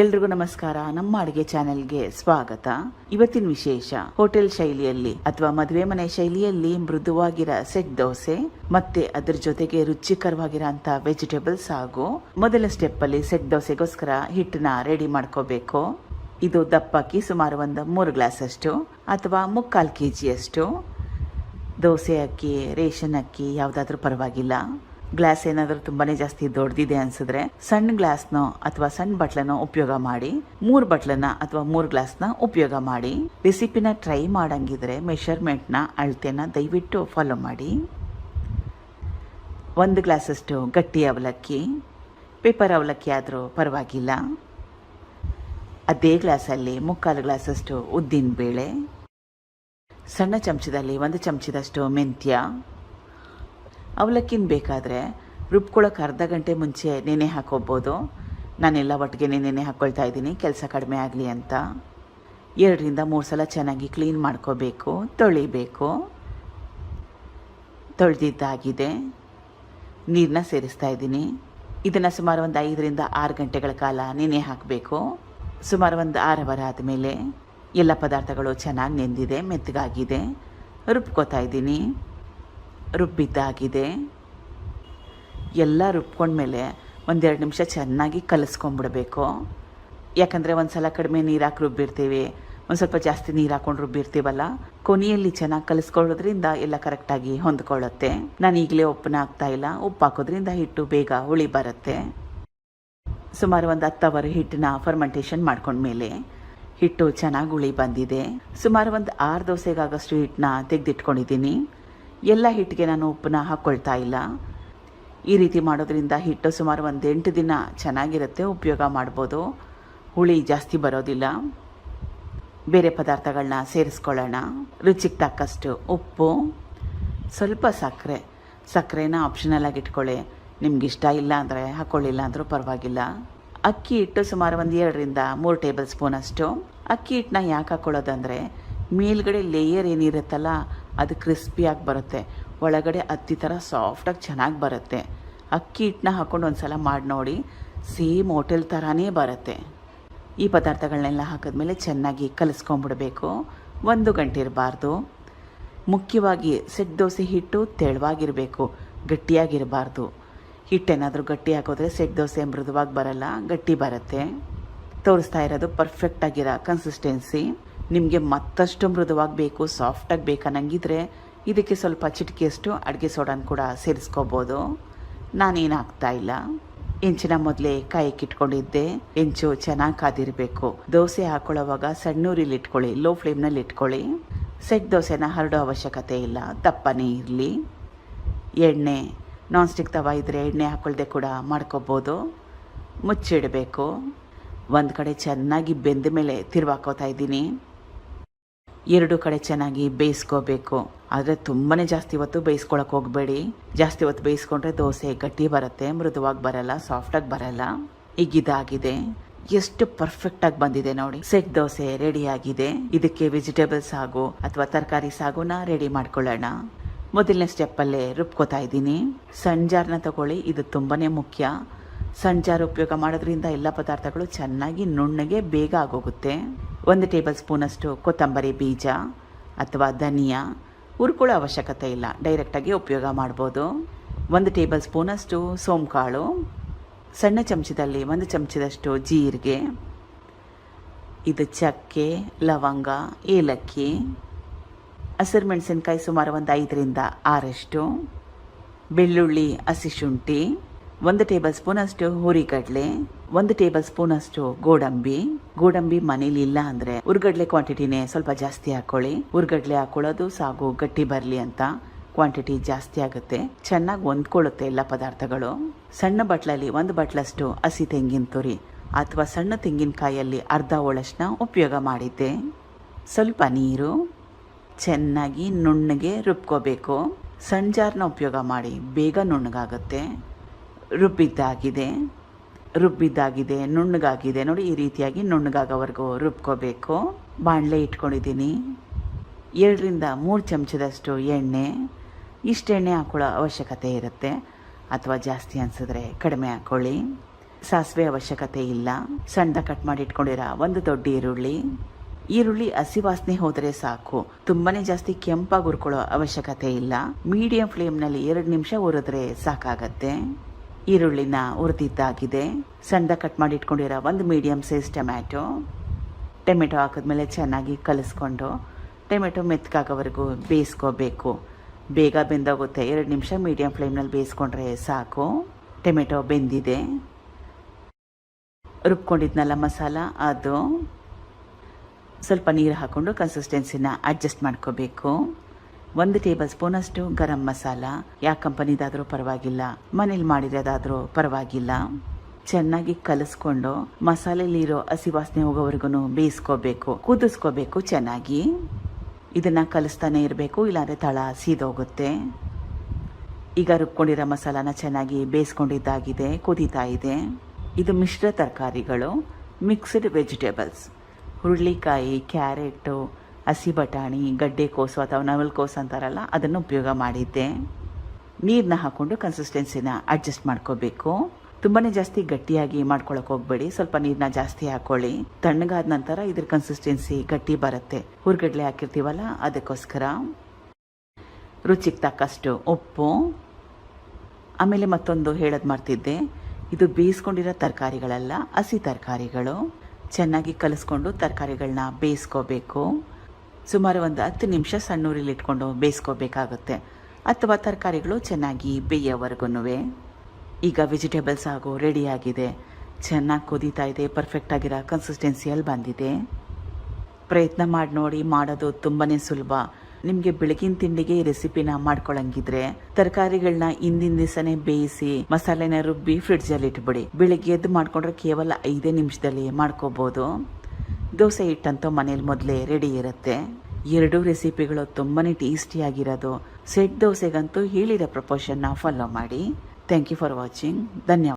ಎಲ್ರಿಗೂ ನಮಸ್ಕಾರ. ನಮ್ಮ ಅಡುಗೆ ಚಾನೆಲ್ಗೆ ಸ್ವಾಗತ. ಇವತ್ತಿನ ವಿಶೇಷ ಹೋಟೆಲ್ ಶೈಲಿಯಲ್ಲಿ ಅಥವಾ ಮದುವೆ ಮನೆ ಶೈಲಿಯಲ್ಲಿ ಮೃದುವಾಗಿರೋ ಸೆಟ್ ದೋಸೆ ಮತ್ತೆ ಅದ್ರ ಜೊತೆಗೆ ರುಚಿಕರವಾಗಿರೋ ಅಂತ ವೆಜಿಟೇಬಲ್ಸ್ ಹಾಗೂ ಮೊದಲ ಸ್ಟೆಪ್ ಅಲ್ಲಿ ಸೆಟ್ ದೋಸೆಗೋಸ್ಕರ ಹಿಟ್ಟನ್ನ ರೆಡಿ ಮಾಡ್ಕೋಬೇಕು. ಇದು ದಪ್ಪಕ್ಕಿ ಸುಮಾರು ಒಂದು 3 ಗ್ಲಾಸ್ ಅಷ್ಟು ಅಥವಾ 3/4 kg ಅಷ್ಟು. ದೋಸೆ ಅಕ್ಕಿ, ರೇಷನ್ ಅಕ್ಕಿ ಯಾವುದಾದ್ರೂ ಪರವಾಗಿಲ್ಲ. ಗ್ಲಾಸ್ ಏನಾದರೂ ತುಂಬಾನೇ ಜಾಸ್ತಿ ದೊಡ್ಡದಿದೆ ಅನ್ಸಿದ್ರೆ ಸಣ್ಣ ಗ್ಲಾಸ್ನೋ ಅಥವಾ ಸಣ್ಣ ಬಟ್ಲನೋ ಉಪಯೋಗ ಮಾಡಿ. 3 ಬಟ್ಲನ್ನ ಅಥವಾ 3 ಗ್ಲಾಸ್ನ ಉಪಯೋಗ ಮಾಡಿ. ರೆಸಿಪಿನ ಟ್ರೈ ಮಾಡಂಗಿದ್ರೆ ಮೆಷರ್ಮೆಂಟ್ನ ಅಳತೆನ ದಯವಿಟ್ಟು ಫಾಲೋ ಮಾಡಿ. 1 ಗ್ಲಾಸ್ ಅಷ್ಟು ಗಟ್ಟಿ ಅವಲಕ್ಕಿ, ಪೇಪರ್ ಅವಲಕ್ಕಿ ಆದರೂ ಪರವಾಗಿಲ್ಲ. ಅದೇ ಗ್ಲಾಸಲ್ಲಿ 3/4 ಗ್ಲಾಸ್ ಅಷ್ಟು ಉದ್ದಿನ ಬೇಳೆ, ಸಣ್ಣ ಚಮಚದಲ್ಲಿ 1 ಚಮಚದಷ್ಟು ಮೆಂತ್ಯ. ಅವಲಕ್ಕಿನ ಬೇಕಾದರೆ ರುಬ್ಕೊಳ್ಳೋಕೆ ಅರ್ಧ ಗಂಟೆ ಮುಂಚೆ ನೆನೆ ಹಾಕೋಬೋದು. ನಾನೆಲ್ಲ ಒಟ್ಟಿಗೆ ನೆನೆ ಹಾಕ್ಕೊಳ್ತಾ ಇದ್ದೀನಿ, ಕೆಲಸ ಕಡಿಮೆ ಆಗಲಿ ಅಂತ. 2 ರಿಂದ 3 ಸಲ ಚೆನ್ನಾಗಿ ಕ್ಲೀನ್ ಮಾಡ್ಕೋಬೇಕು, ತೊಳಿಬೇಕು. ತೊಳೆದಿದ್ದಾಗಿದೆ. ನೀರನ್ನ ಸೇರಿಸ್ತಾ ಇದ್ದೀನಿ. ಇದನ್ನು ಸುಮಾರು ಒಂದು 5 ರಿಂದ 6 ಗಂಟೆಗಳ ಕಾಲ ನೆನೆ ಹಾಕಬೇಕು. ಸುಮಾರು ಒಂದು 6 ಅವರ್ ಆದಮೇಲೆ ಎಲ್ಲ ಪದಾರ್ಥಗಳು ಚೆನ್ನಾಗಿ ನೆಂದಿದೆ, ಮೆತ್ತಗಾಗಿದೆ. ರುಬ್ಕೋತಾ ಇದ್ದೀನಿ. ರುಬ್ಬಿದ್ದಾಗಿದೆ. ಎಲ್ಲ ರುಬ್ಕೊಂಡ್ಮೇಲೆ 1-2 ನಿಮಿಷ ಚೆನ್ನಾಗಿ ಕಲಿಸ್ಕೊಂಡ್ಬಿಡ್ಬೇಕು. ಯಾಕಂದರೆ ಒಂದು ಸಲ ಕಡಿಮೆ ನೀರು ಹಾಕಿ ರುಬ್ಬಿರ್ತೀವಿ, ಒಂದು ಸ್ವಲ್ಪ ಜಾಸ್ತಿ ನೀರು ಹಾಕೊಂಡು ರುಬ್ಬಿರ್ತೀವಲ್ಲ, ಕೊನೆಯಲ್ಲಿ ಚೆನ್ನಾಗಿ ಕಲಿಸ್ಕೊಳ್ಳೋದ್ರಿಂದ ಎಲ್ಲ ಕರೆಕ್ಟಾಗಿ ಹೊಂದ್ಕೊಳ್ಳುತ್ತೆ. ನಾನು ಈಗಲೇ ಉಪ್ಪನ್ನ ಹಾಕ್ತಾ ಇಲ್ಲ. ಉಪ್ಪು ಹಾಕೋದ್ರಿಂದ ಹಿಟ್ಟು ಬೇಗ ಹುಳಿ ಬರುತ್ತೆ. ಸುಮಾರು ಒಂದು 10 ಅವರ್ ಹಿಟ್ಟನ್ನ ಫರ್ಮೆಂಟೇಷನ್ ಮಾಡ್ಕೊಂಡ್ಮೇಲೆ ಹಿಟ್ಟು ಚೆನ್ನಾಗಿ ಹುಳಿ ಬಂದಿದೆ. ಸುಮಾರು ಒಂದು 6 ದೋಸೆಗಾಗಷ್ಟು ಹಿಟ್ಟನ್ನ ತೆಗೆದಿಟ್ಕೊಂಡಿದ್ದೀನಿ. ಎಲ್ಲ ಹಿಟ್ಟಿಗೆ ನಾನು ಉಪ್ಪನ್ನ ಹಾಕ್ಕೊಳ್ತಾ ಇಲ್ಲ. ಈ ರೀತಿ ಮಾಡೋದ್ರಿಂದ ಹಿಟ್ಟು ಸುಮಾರು ಒಂದು 8 ದಿನ ಚೆನ್ನಾಗಿರುತ್ತೆ, ಉಪಯೋಗ ಮಾಡ್ಬೋದು. ಹುಳಿ ಜಾಸ್ತಿ ಬರೋದಿಲ್ಲ. ಬೇರೆ ಪದಾರ್ಥಗಳನ್ನ ಸೇರಿಸ್ಕೊಳ್ಳೋಣ. ರುಚಿಗೆ ತಕ್ಕಷ್ಟು ಉಪ್ಪು, ಸ್ವಲ್ಪ ಸಕ್ಕರೆನ ಆಪ್ಷನಲ್ ಆಗಿ ಇಟ್ಕೊಳ್ಳಿ. ನಿಮ್ಗೆ ಇಷ್ಟ ಇಲ್ಲ ಅಂದರೆ ಹಾಕ್ಕೊಳ್ಳಿಲ್ಲ ಅಂದರೂ ಪರವಾಗಿಲ್ಲ. ಅಕ್ಕಿ ಹಿಟ್ಟು ಸುಮಾರು ಒಂದು 2 ರಿಂದ 3 ಟೇಬಲ್ ಸ್ಪೂನ್ ಅಷ್ಟು. ಅಕ್ಕಿ ಹಿಟ್ಟನ್ನ ಯಾಕೆ ಹಾಕ್ಕೊಳ್ಳೋದಂದರೆ ಮೇಲ್ಗಡೆ ಲೇಯರ್ ಏನಿರುತ್ತಲ್ಲ ಅದು ಕ್ರಿಸ್ಪಿಯಾಗಿ ಬರುತ್ತೆ, ಒಳಗಡೆ ಹತ್ತಿ ಥರ ಸಾಫ್ಟಾಗಿ ಚೆನ್ನಾಗಿ ಬರುತ್ತೆ. ಅಕ್ಕಿ ಹಿಟ್ಟನ್ನ ಹಾಕ್ಕೊಂಡು ಒಂದು ಸಲ ಮಾಡಿ ನೋಡಿ, ಸೇಮ್ ಹೋಟೆಲ್ ಥರನೇ ಬರುತ್ತೆ. ಈ ಪದಾರ್ಥಗಳನ್ನೆಲ್ಲ ಹಾಕಿದ್ಮೇಲೆ ಚೆನ್ನಾಗಿ ಕಲಿಸ್ಕೊಂಡ್ಬಿಡ್ಬೇಕು. 1 ಗಂಟೆ ಇರಬಾರ್ದು. ಮುಖ್ಯವಾಗಿ ಸೆಟ್ ದೋಸೆ ಹಿಟ್ಟು ತೆಳುವಾಗಿರಬೇಕು, ಗಟ್ಟಿಯಾಗಿರಬಾರ್ದು. ಹಿಟ್ಟೇನಾದರೂ ಗಟ್ಟಿ ಹಾಕೋದ್ರೆ ಸೆಟ್ ದೋಸೆ ಮೃದುವಾಗಿ ಬರಲ್ಲ, ಗಟ್ಟಿ ಬರುತ್ತೆ. ತೋರಿಸ್ತಾ ಇರೋದು ಪರ್ಫೆಕ್ಟಾಗಿರೋ ಕನ್ಸಿಸ್ಟೆನ್ಸಿ. ನಿಮಗೆ ಮತ್ತಷ್ಟು ಮೃದುವಾಗಿ ಬೇಕು, ಸಾಫ್ಟಾಗಿ ಬೇಕನ್ನಂಗಿದ್ರೆ ಇದಕ್ಕೆ ಸ್ವಲ್ಪ ಚಿಟಿಕೆಯಷ್ಟು ಅಡುಗೆ ಸೋಡಾನ ಕೂಡ ಸೇರಿಸ್ಕೋಬೋದು. ನಾನೇನು ಹಾಕ್ತಾ ಇಲ್ಲ. ಹೆಂಚಿನ ಮೊದಲೇ ಕಾಯಕ್ಕಿಟ್ಕೊಂಡಿದ್ದೆ. ಹೆಂಚು ಚೆನ್ನಾಗಿ ಕಾದಿರಬೇಕು. ದೋಸೆ ಹಾಕೊಳ್ಳೋವಾಗ ಸಣ್ಣೂರಿಲಿ ಇಟ್ಕೊಳ್ಳಿ, ಲೋ ಫ್ಲೇಮ್ನಲ್ಲಿ ಇಟ್ಕೊಳ್ಳಿ. ಸೆಟ್ ದೋಸೆನ ಹರಡೋ ಅವಶ್ಯಕತೆ ಇಲ್ಲ, ದಪ್ಪನೇ ಇರಲಿ. ಎಣ್ಣೆ, ನಾನ್ ಸ್ಟಿಕ್ ತವ ಇದ್ದರೆ ಎಣ್ಣೆ ಹಾಕ್ಕೊಳ್ದೆ ಕೂಡ ಮಾಡ್ಕೋಬೋದು. ಮುಚ್ಚಿಡಬೇಕು. ಒಂದು ಕಡೆ ಚೆನ್ನಾಗಿ ಬೆಂದ ಮೇಲೆ ತಿರುವಾಕೋತಾ ಇದ್ದೀನಿ. 2 ಕಡೆ ಚೆನ್ನಾಗಿ ಬೇಯಿಸ್ಕೋಬೇಕು. ಆದರೆ ತುಂಬಾ ಜಾಸ್ತಿ ಹೊತ್ತು ಬೇಯಿಸ್ಕೊಳಕ್ಕೆ ಹೋಗಬೇಡಿ. ಜಾಸ್ತಿ ಹೊತ್ತು ಬೇಯಿಸ್ಕೊಂಡ್ರೆ ದೋಸೆ ಗಟ್ಟಿ ಬರುತ್ತೆ, ಮೃದುವಾಗಿ ಬರಲ್ಲ, ಸಾಫ್ಟಾಗಿ ಬರಲ್ಲ. ಈಗ ಇದಾಗಿದೆ. ಎಷ್ಟು ಪರ್ಫೆಕ್ಟಾಗಿ ಬಂದಿದೆ ನೋಡಿ. ಸೆಟ್ ದೋಸೆ ರೆಡಿಯಾಗಿದೆ. ಇದಕ್ಕೆ ವೆಜಿಟೇಬಲ್ಸ್ ಸಾಗು ಅಥವಾ ತರಕಾರಿ ಸಾಗುನ ರೆಡಿ ಮಾಡ್ಕೊಳ್ಳೋಣ. ಮೊದಲನೇ ಸ್ಟೆಪ್ಪಲ್ಲೇ ರುಬ್ಕೋತಾ ಇದ್ದೀನಿ. ಸಣ್ಣ ಜಾರ್ನ ತಗೊಳ್ಳಿ, ಇದು ತುಂಬಾ ಮುಖ್ಯ. ಸಣ್ಣ ಜಾರ್ ಉಪಯೋಗ ಮಾಡೋದ್ರಿಂದ ಎಲ್ಲ ಪದಾರ್ಥಗಳು ಚೆನ್ನಾಗಿ ನುಣ್ಣಗೆ ಬೇಗ ಆಗೋಗುತ್ತೆ. 1 ಟೇಬಲ್ ಸ್ಪೂನಷ್ಟು ಕೊತ್ತಂಬರಿ ಬೀಜ ಅಥವಾ ಧನಿಯಾ, ಹುರ್ಕೊಳ್ಳೋ ಅವಶ್ಯಕತೆ ಇಲ್ಲ, ಡೈರೆಕ್ಟಾಗಿ ಉಪಯೋಗ ಮಾಡ್ಬೋದು. 1 ಟೇಬಲ್ ಸ್ಪೂನಷ್ಟು ಸೋಂಕಾಳು, ಸಣ್ಣ ಚಮಚದಲ್ಲಿ 1 ಚಮಚದಷ್ಟು ಜೀರಿಗೆ, ಇದು ಚಕ್ಕೆ, ಲವಂಗ, ಏಲಕ್ಕಿ, ಹಸಿರು ಮೆಣಸಿನ್ಕಾಯಿ ಸುಮಾರು ಒಂದು 5 ರಿಂದ 6 ಅಷ್ಟು, ಬೆಳ್ಳುಳ್ಳಿ, ಹಸಿ ಶುಂಠಿ, 1 ಟೇಬಲ್ ಸ್ಪೂನಷ್ಟು ಹುರಿಗಡಲೆ, 1 ಟೇಬಲ್ ಸ್ಪೂನಷ್ಟು ಗೋಡಂಬಿ ಮನೇಲಿ ಇಲ್ಲ ಅಂದರೆ ಹುರ್ಗಡ್ಲೆ ಕ್ವಾಂಟಿಟಿನೇ ಸ್ವಲ್ಪ ಜಾಸ್ತಿ ಹಾಕೊಳ್ಳಿ. ಹುರ್ಗಡ್ಲೆ ಹಾಕೊಳ್ಳೋದು ಸಾಗು ಗಟ್ಟಿ ಬರಲಿ ಅಂತ ಕ್ವಾಂಟಿಟಿ ಜಾಸ್ತಿ ಆಗುತ್ತೆ, ಚೆನ್ನಾಗಿ ಹೊಂದ್ಕೊಳ್ಳುತ್ತೆ ಎಲ್ಲ ಪದಾರ್ಥಗಳು. ಸಣ್ಣ ಬಟ್ಲಲ್ಲಿ 1 ಬಟ್ಲಷ್ಟು ಹಸಿ ತೆಂಗಿನ ತುರಿ ಅಥವಾ ಸಣ್ಣ ತೆಂಗಿನಕಾಯಲ್ಲಿ ಅರ್ಧ ಹೋಳಷ್ಟನ್ನ ಉಪಯೋಗ ಮಾಡಿದ್ದೆ. ಸ್ವಲ್ಪ ನೀರು, ಚೆನ್ನಾಗಿ ನುಣ್ಣಗೆ ರುಬ್ಕೋಬೇಕು. ಸಣ್ಣ ಜಾರ್ನ ಉಪಯೋಗ ಮಾಡಿ, ಬೇಗ ನುಣ್ಣಗಾಗುತ್ತೆ. ರುಬ್ಬಿದ್ದಾಗಿದೆ, ನುಣ್ಣಗಾಗಿದೆ ನೋಡಿ. ಈ ರೀತಿಯಾಗಿ ನುಣ್ಣಗಾಗೋವರೆಗೂ ರುಬ್ಕೋಬೇಕು. ಬಾಣಲೆ ಇಟ್ಕೊಂಡಿದ್ದೀನಿ. 2 ರಿಂದ 3 ಚಮಚದಷ್ಟು ಎಣ್ಣೆ. ಇಷ್ಟು ಎಣ್ಣೆ ಹಾಕೊಳ್ಳೋ ಅವಶ್ಯಕತೆ ಇರುತ್ತೆ, ಅಥವಾ ಜಾಸ್ತಿ ಅನಿಸಿದ್ರೆ ಕಡಿಮೆ ಹಾಕ್ಕೊಳ್ಳಿ. ಸಾಸಿವೆ ಅವಶ್ಯಕತೆ ಇಲ್ಲ. ಸಣ್ಣದಾಗಿ ಕಟ್ ಮಾಡಿ ಇಟ್ಕೊಂಡಿರೋ ಒಂದು ದೊಡ್ಡ ಈರುಳ್ಳಿ ಹಸಿ ವಾಸನೆ ಹೋದರೆ ಸಾಕು. ತುಂಬಾನೇ ಜಾಸ್ತಿ ಕೆಂಪಾಗಿ ಹುರ್ಕೊಳ್ಳೋ ಅವಶ್ಯಕತೆ ಇಲ್ಲ. ಮೀಡಿಯಂ ಫ್ಲೇಮ್ನಲ್ಲಿ 2 ನಿಮಿಷ ಹುರಿದ್ರೆ ಸಾಕಾಗತ್ತೆ. ಈರುಳ್ಳಿನ ಹುರಿದಿದ್ದಾಗಿದೆ. ಸಣ್ಣದಾಗಿ ಕಟ್ ಮಾಡಿ ಇಟ್ಕೊಂಡಿರೋ ಒಂದು ಮೀಡಿಯಂ ಸೈಜ್ ಟೊಮೆಟೊ ಹಾಕಿದ್ಮೇಲೆ ಚೆನ್ನಾಗಿ ಕಲಿಸ್ಕೊಂಡು ಟೊಮೆಟೊ ಮೆತ್ತಗಾಗೋವರೆಗೂ ಬೇಯಿಸ್ಕೋಬೇಕು. ಬೇಗ ಬೆಂದೋಗುತ್ತೆ. 2 ನಿಮಿಷ ಮೀಡಿಯಂ ಫ್ಲೇಮ್ನಲ್ಲಿ ಬೇಯಿಸ್ಕೊಂಡ್ರೆ ಸಾಕು. ಟೊಮೆಟೊ ಬೆಂದಿದೆ. ರುಬ್ಕೊಂಡಿದ್ನಲ್ಲ ಮಸಾಲ, ಅದು ಸ್ವಲ್ಪ ನೀರು ಹಾಕ್ಕೊಂಡು ಕನ್ಸಿಸ್ಟೆನ್ಸಿನ ಅಡ್ಜಸ್ಟ್ ಮಾಡ್ಕೋಬೇಕು. 1 ಟೇಬಲ್ ಸ್ಪೂನ್ ಅಷ್ಟು ಗರಂ ಮಸಾಲ, ಯಾವ ಕಂಪನಿದಾದರೂ ಪರವಾಗಿಲ್ಲ, ಮನೇಲಿ ಮಾಡಿರೋದಾದರೂ ಪರವಾಗಿಲ್ಲ. ಚೆನ್ನಾಗಿ ಕಲಿಸ್ಕೊಂಡು ಮಸಾಲೆಲಿರೋ ಹಸಿ ವಾಸನೆ ಹೋಗೋವರೆಗೂ ಬೇಯಿಸ್ಕೋಬೇಕು, ಕುದಿಸ್ಕೋಬೇಕು ಚೆನ್ನಾಗಿ. ಇದನ್ನ ಕಲಿಸ್ತಾನೆ ಇರಬೇಕು, ಇಲ್ಲಾಂದರೆ ತಳ ಸೀದೋಗುತ್ತೆ. ಈಗ ರುಬ್ಕೊಂಡಿರೋ ಮಸಾಲಾನ ಚೆನ್ನಾಗಿ ಬೇಯಿಸ್ಕೊಂಡಿದ್ದಾಗಿದೆ, ಕುದೀತಾ ಇದೆ. ಇದು ಮಿಶ್ರ ತರಕಾರಿಗಳು, ಮಿಕ್ಸ್ಡ್ ವೆಜಿಟೇಬಲ್ಸ್. ಹುರುಳಿಕಾಯಿ, ಕ್ಯಾರೆಟು, ಹಸಿ ಬಟಾಣಿ, ಗಡ್ಡೆಕೋಸು ಅಥವಾ ನವಲ್ಕೋಸು ಅಂತಾರಲ್ಲ, ಅದನ್ನು ಉಪಯೋಗ ಮಾಡಿದ್ದೆ. ನೀರನ್ನ ಹಾಕ್ಕೊಂಡು ಕನ್ಸಿಸ್ಟೆನ್ಸಿನ ಅಡ್ಜಸ್ಟ್ ಮಾಡ್ಕೋಬೇಕು. ತುಂಬಾ ಜಾಸ್ತಿ ಗಟ್ಟಿಯಾಗಿ ಮಾಡ್ಕೊಳಕ್ಕೆ ಹೋಗ್ಬೇಡಿ, ಸ್ವಲ್ಪ ನೀರನ್ನ ಜಾಸ್ತಿ ಹಾಕೊಳ್ಳಿ. ತಣ್ಣಗಾದ ನಂತರ ಇದ್ರ ಕನ್ಸಿಸ್ಟೆನ್ಸಿ ಗಟ್ಟಿ ಬರುತ್ತೆ. ಹುರ್ಗಡ್ಲೆ ಹಾಕಿರ್ತೀವಲ್ಲ, ಅದಕ್ಕೋಸ್ಕರ. ರುಚಿಗೆ ತಕ್ಕಷ್ಟು ಉಪ್ಪು. ಆಮೇಲೆ ಮತ್ತೊಂದು ಹೇಳೋದು ಮರ್ತಿದ್ದೆ, ಇದು ಬೇಯಿಸ್ಕೊಂಡಿರೋ ತರಕಾರಿಗಳಲ್ಲ, ಹಸಿ ತರಕಾರಿಗಳು. ಚೆನ್ನಾಗಿ ಕಲಿಸ್ಕೊಂಡು ತರಕಾರಿಗಳನ್ನ ಬೇಯಿಸ್ಕೋಬೇಕು. ಸುಮಾರು ಒಂದು 10 ನಿಮಿಷ ಸಣ್ಣ ಉರಿಲಿ ಇಟ್ಕೊಂಡು ಬೇಯಿಸ್ಕೋಬೇಕಾಗುತ್ತೆ, ಅಥವಾ ತರಕಾರಿಗಳು ಚೆನ್ನಾಗಿ ಬೇಯೋವರೆಗೂ. ಈಗ ವೆಜಿಟೇಬಲ್ಸ್ ಆಗೋ ರೆಡಿಯಾಗಿದೆ. ಚೆನ್ನಾಗಿ ಕುದೀತಾ ಇದೆ. ಪರ್ಫೆಕ್ಟ್ ಆಗಿರೋ ಕನ್ಸಿಸ್ಟೆನ್ಸಿಯಲ್ಲಿ ಬಂದಿದೆ. ಪ್ರಯತ್ನ ಮಾಡಿ ನೋಡಿ. ಮಾಡೋದು ತುಂಬಾ ಸುಲಭ. ನಿಮಗೆ ಬೆಳಗಿನ ತಿಂಡಿಗೆ ಈ ರೆಸಿಪಿನ ಮಾಡ್ಕೊಳಂಗಿದ್ರೆ ತರಕಾರಿಗಳನ್ನ ಹಿಂದಿನ ದಿವಸನೇ ಬೇಯಿಸಿ ಮಸಾಲೆನ ರುಬ್ಬಿ ಫ್ರಿಡ್ಜಲ್ಲಿ ಇಟ್ಬಿಡಿ. ಬೆಳಿಗ್ಗೆ ಎದ್ದು ಮಾಡ್ಕೊಂಡ್ರೆ ಕೇವಲ 5 ನಿಮಿಷದಲ್ಲಿ ಮಾಡ್ಕೋಬಹುದು. ದೋಸೆ ಹಿಟ್ಟಂತೂ ಮನೇಲಿ ಮೊದಲೇ ರೆಡಿ ಇರುತ್ತೆ. 2 ರೆಸಿಪಿಗಳು ತುಂಬಾ ಟೇಸ್ಟಿಯಾಗಿರೋದು. ಸೆಟ್ ದೋಸೆಗಂತೂ ಹೇಳಿರೋ ಪ್ರಪೋರ್ಷನ್ನ ಫಾಲೋ ಮಾಡಿ. Thank you for watching. ಧನ್ಯವಾದ.